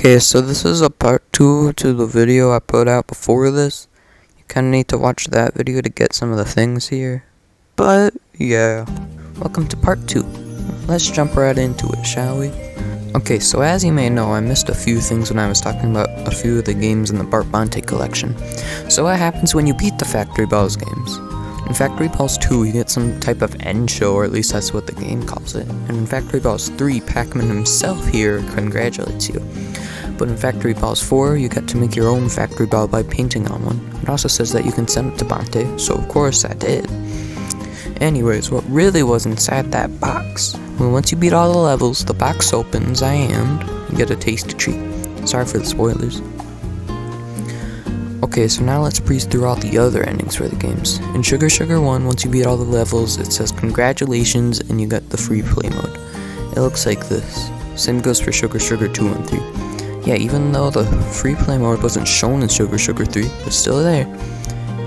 Okay, so this is a part 2 to the video I put out before this. You kinda need to watch that video to get some of the things here. But, yeah. Welcome to part 2. Let's jump right into it, shall we? Okay, so as you may know, I missed a few things when I was talking about a few of the games in the Bart Bonte collection. So what happens when you beat the Factory Balls games? In Factory Balls 2, you get some type of end show, or at least that's what the game calls it. And in Factory Balls 3, Pac-Man himself here congratulates you. But in Factory Balls 4, you get to make your own Factory Ball by painting on one. It also says that you can send it to Bonte, so of course I did. Anyways, what really was inside that box? Well, once you beat all the levels, the box opens and you get a tasty treat. Sorry for the spoilers. Okay, so now let's breeze through all the other endings for the games. In Sugar Sugar 1, once you beat all the levels, it says congratulations and you get the free play mode. It looks like this. Same goes for Sugar Sugar 2 and 3. Yeah, even though the free play mode wasn't shown in Sugar Sugar 3, it's still there.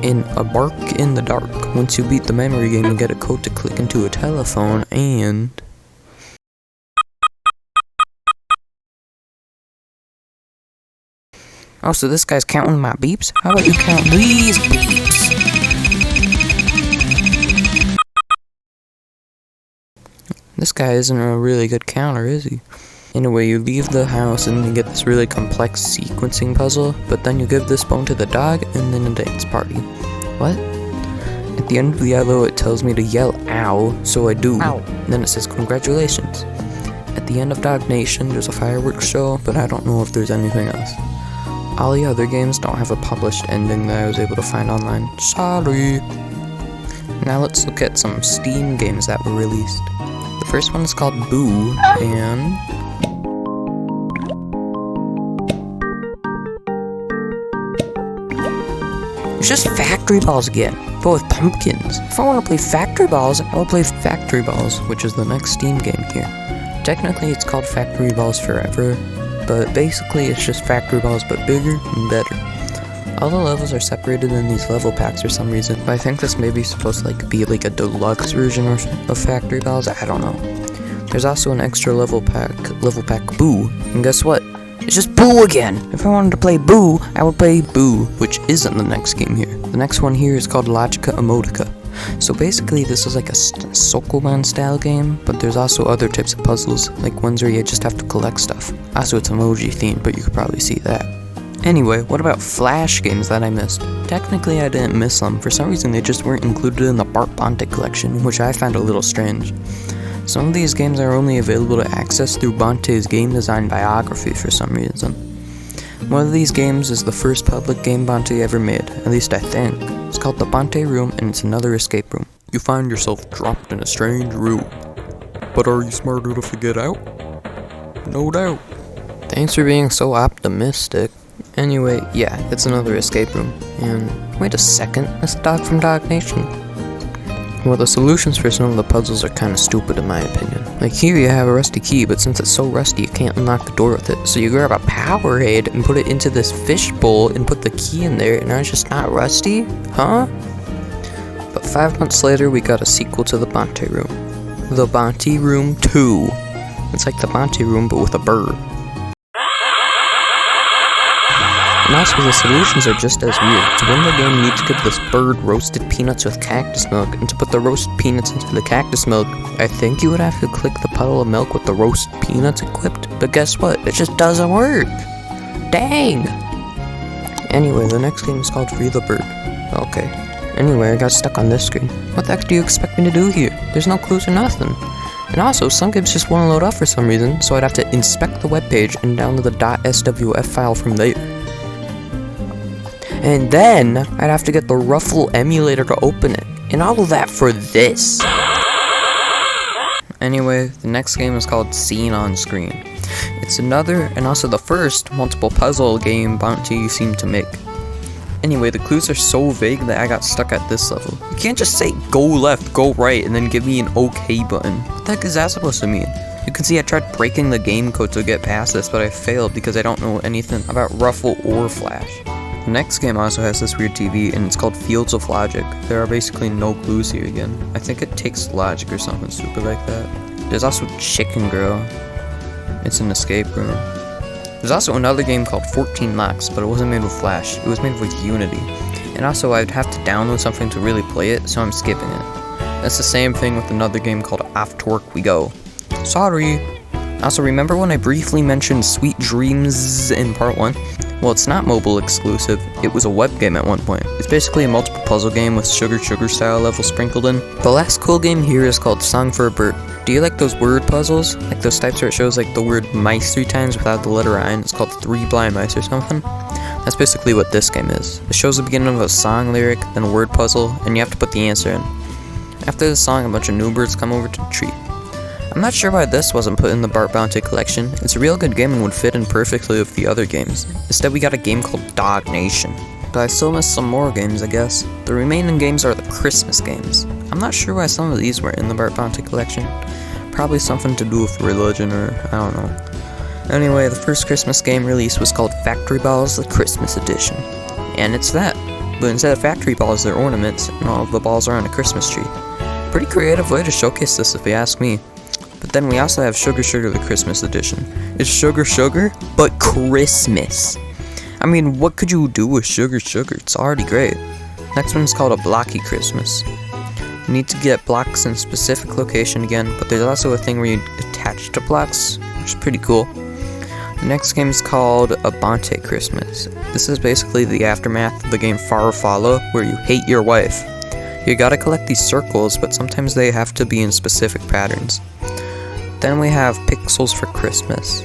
In A Bark in the Dark, once you beat the memory game, you get a code to click into a telephone and... Oh, so this guy's counting my beeps? How about you count these beeps? This guy isn't a really good counter, is he? Anyway, you leave the house and you get this really complex sequencing puzzle, but then you give this bone to the dog and then a dance party. What? At the end of the yellow, it tells me to yell ow, so I do. Ow. And then it says congratulations. At the end of Dog Nation, there's a fireworks show, but I don't know if there's anything else. All the other games don't have a published ending that I was able to find online. Sorry. Now let's look at some Steam games that were released. The first one is called Boo, and... it's just Factory Balls again, but with pumpkins. If I want to play Factory Balls, I will play Factory Balls, which is the next Steam game here. Technically, it's called Factory Balls Forever, but basically it's just Factory Balls but bigger and better. All the levels are separated in these level packs for some reason, but I think this may be supposed to be like a deluxe version of Factory Balls, I don't know. There's also an extra level pack Boo, and guess what? It's just Boo again! If I wanted to play Boo, I would play Boo, which isn't the next game here. The next one here is called Logica Emotica. So basically this is like a Sokoban style game, but there's also other types of puzzles, like ones where you just have to collect stuff. Also it's emoji themed, but you could probably see that. Anyway, what about Flash games that I missed? Technically I didn't miss them, for some reason they just weren't included in the Bart Bonte collection, which I found a little strange. Some of these games are only available to access through Bonte's game design biography for some reason. One of these games is the first public game Bonte ever made, at least I think. It's called the Bonte Room, and it's another escape room. You find yourself dropped in a strange room. But are you smart enough to get out? No doubt. Thanks for being so optimistic. Anyway, yeah, it's another escape room. And wait a second, that's a dog from Dog Nation. Well, the solutions for some of the puzzles are kind of stupid in my opinion. Like here you have a rusty key, but since it's so rusty you can't unlock the door with it. So you grab a Powerade and put it into this fish bowl and put the key in there, and now it's just not rusty? Huh? But 5 months later we got a sequel to the Bonte Room. The Bonte Room 2. It's like the Bonte Room but with a bird. And also the solutions are just as weird. To win the game you need to give this bird roasted peanuts with cactus milk, and to put the roasted peanuts into the cactus milk, I think you would have to click the puddle of milk with the roasted peanuts equipped, but guess what? It just doesn't work! Dang! Anyway, the next game is called Free the Bird. Okay. Anyway, I got stuck on this screen. What the heck do you expect me to do here? There's no clues or nothing. And also, some games just won't load up for some reason, so I'd have to inspect the webpage and download the .swf file from there. And then, I'd have to get the Ruffle emulator to open it. And all of that for this. Anyway, the next game is called Scene on Screen. It's another, and also the first, multiple puzzle game Bonte seemed to make. Anyway, the clues are so vague that I got stuck at this level. You can't just say go left, go right, and then give me an OK button. What the heck is that supposed to mean? You can see I tried breaking the game code to get past this, but I failed because I don't know anything about Ruffle or Flash. The next game also has this weird TV, and it's called Fields of Logic. There are basically no clues here again. I think it takes logic or something stupid like that. There's also Chicken Girl. It's an escape room. There's also another game called 14 Locks, but it wasn't made with Flash, it was made with Unity. And also I'd have to download something to really play it, so I'm skipping it. That's the same thing with another game called Off to Work We Go. Sorry! Also, remember when I briefly mentioned Sweet Dreams in part 1? Well, it's not mobile exclusive, it was a web game at one point. It's basically a multiple puzzle game with sugar style levels sprinkled in. The last cool game here is called Song for a Bird. Do you like those word puzzles? Like those types where it shows like the word mice 3 times without the letter I, and it's called 3 Blind Mice or something? That's basically what this game is. It shows the beginning of a song lyric, then a word puzzle, and you have to put the answer in. After the song, a bunch of new birds come over to the tree. I'm not sure why this wasn't put in the Bart Bonte collection. It's a real good game and would fit in perfectly with the other games. Instead, we got a game called Dog Nation. But I still miss some more games, I guess. The remaining games are the Christmas games. I'm not sure why some of these were in the Bart Bonte collection. Probably something to do with religion or I don't know. Anyway, the first Christmas game released was called Factory Balls, the Christmas edition. And it's that. But instead of factory balls, they're ornaments, and all of the balls are on a Christmas tree. Pretty creative way to showcase this if you ask me. But then we also have Sugar the Christmas edition. It's sugar, but Christmas. I mean, what could you do with sugar? It's already great. Next one's called a Blocky Christmas. You need to get blocks in a specific location again, but there's also a thing where you attach to blocks, which is pretty cool. The next game is called a Bonte Christmas. This is basically the aftermath of the game Far Follow, where you hate your wife. You gotta collect these circles, but sometimes they have to be in specific patterns. Then we have Pixels for Christmas.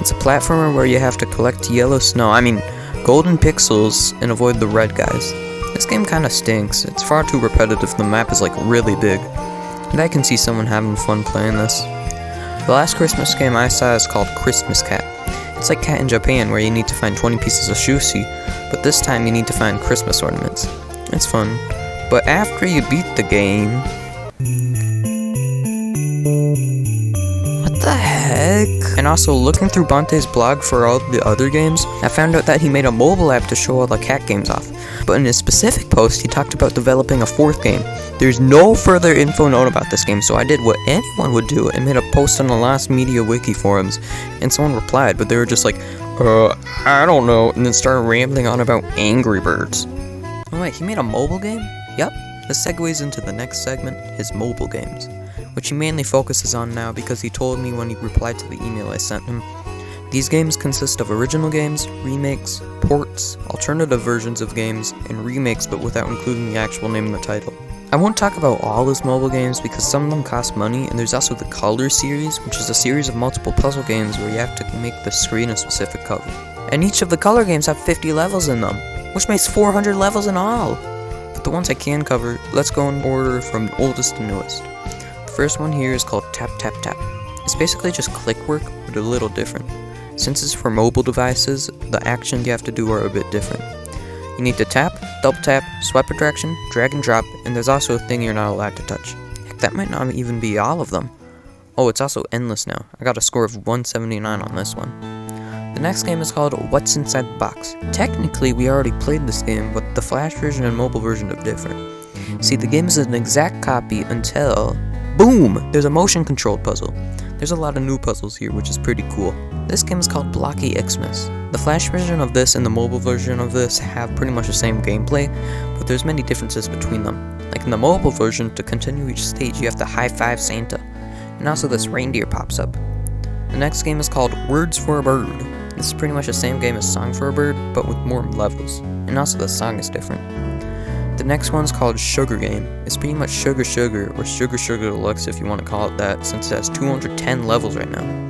It's a platformer where you have to collect golden pixels and avoid the red guys. This game kinda stinks. It's far too repetitive, the map is like really big. And I can see someone having fun playing this. The last Christmas game I saw is called Christmas Cat. It's like Cat in Japan where you need to find 20 pieces of sushi, but this time you need to find Christmas ornaments. It's fun. But after you beat the game... What the heck? And also, looking through Bonte's blog for all the other games, I found out that he made a mobile app to show all the cat games off. But in a specific post, he talked about developing a 4th game. There's no further info known about this game, so I did what anyone would do and made a post on the Lost Media Wiki forums. And someone replied, but they were just like, I don't know, and then started rambling on about Angry Birds. Oh wait, he made a mobile game? Yep. This segues into the next segment, his mobile games, which he mainly focuses on now because he told me when he replied to the email I sent him. These games consist of original games, remakes, ports, alternative versions of games, and remakes but without including the actual name in the title. I won't talk about all his mobile games because some of them cost money, and there's also the Color series, which is a series of multiple puzzle games where you have to make the screen a specific color. And each of the Color games have 50 levels in them, which makes 400 levels in all. But the ones I can cover, let's go in order from oldest to newest. The first one here is called Tap Tap Tap. It's basically just click work, but a little different. Since it's for mobile devices, the actions you have to do are a bit different. You need to tap, double tap, swipe a direction, drag and drop, and there's also a thing you're not allowed to touch. Heck, that might not even be all of them. Oh, it's also endless now. I got a score of 179 on this one. The next game is called What's Inside the Box. Technically, we already played this game, but the Flash version and mobile version are different. See, the game is an exact copy until... boom! There's a motion-controlled puzzle. There's a lot of new puzzles here, which is pretty cool. This game is called Blocky Xmas. The Flash version of this and the mobile version of this have pretty much the same gameplay, but there's many differences between them. Like in the mobile version, to continue each stage, you have to high-five Santa. And also this reindeer pops up. The next game is called Words for a Bird. This is pretty much the same game as Song for a Bird, but with more levels. And also the song is different. The next one's called Sugar Game. It's pretty much Sugar, or Sugar Deluxe if you want to call it that, since it has 210 levels right now.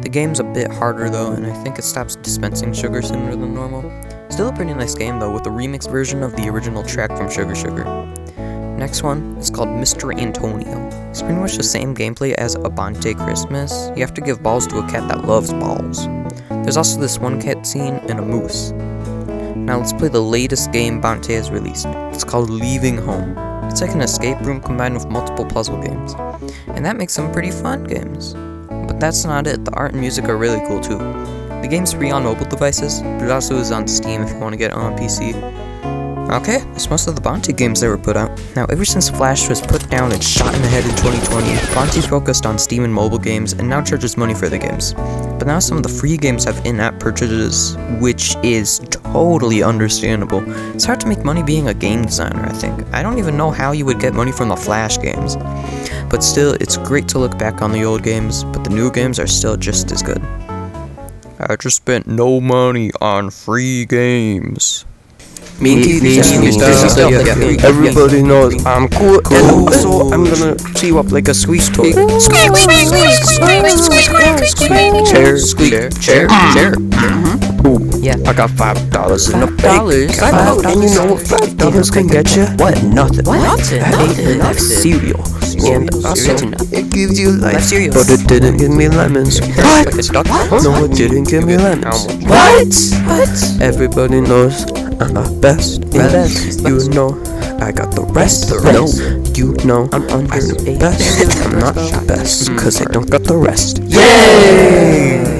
The game's a bit harder though, and I think it stops dispensing sugar sooner than normal. Still a pretty nice game though, with a remix version of the original track from Sugar. Next one is called Mr. Antonio. It's pretty much the same gameplay as a Bonte Christmas. You have to give balls to a cat that loves balls. There's also this one cat scene and a moose. Now let's play the latest game Bonte has released. It's called Leaving Home. It's like an escape room combined with multiple puzzle games. And that makes some pretty fun games. But that's not it, the art and music are really cool too. The game's free on mobile devices, but it also is on Steam if you want to get it on PC. Okay, that's most of the Bonte games that were put out. Now, ever since Flash was put down and shot in the head in 2020, Bonte focused on Steam and mobile games and now charges money for the games. But now some of the free games have in-app purchases, which is totally understandable. It's hard to make money being a game designer, I think. I don't even know how you would get money from the Flash games. But still, it's great to look back on the old games, but the new games are still just as good. I just spent no money on free games. Everybody knows I'm cool, and also I'm gonna chew you up like a squeeze toy. Chair. Boom. Yeah. I got $5 in the bank. $5? And you know what $5 can get you? What? Nothing. Nothing. Cereal. And also, it gives you life, cereal. but it didn't give me lemons. What? No, it didn't give me lemons. What? Everybody knows I'm the best. You know I got the rest. No, you know I'm the best. I'm not the best, cause I don't got the rest. Yay!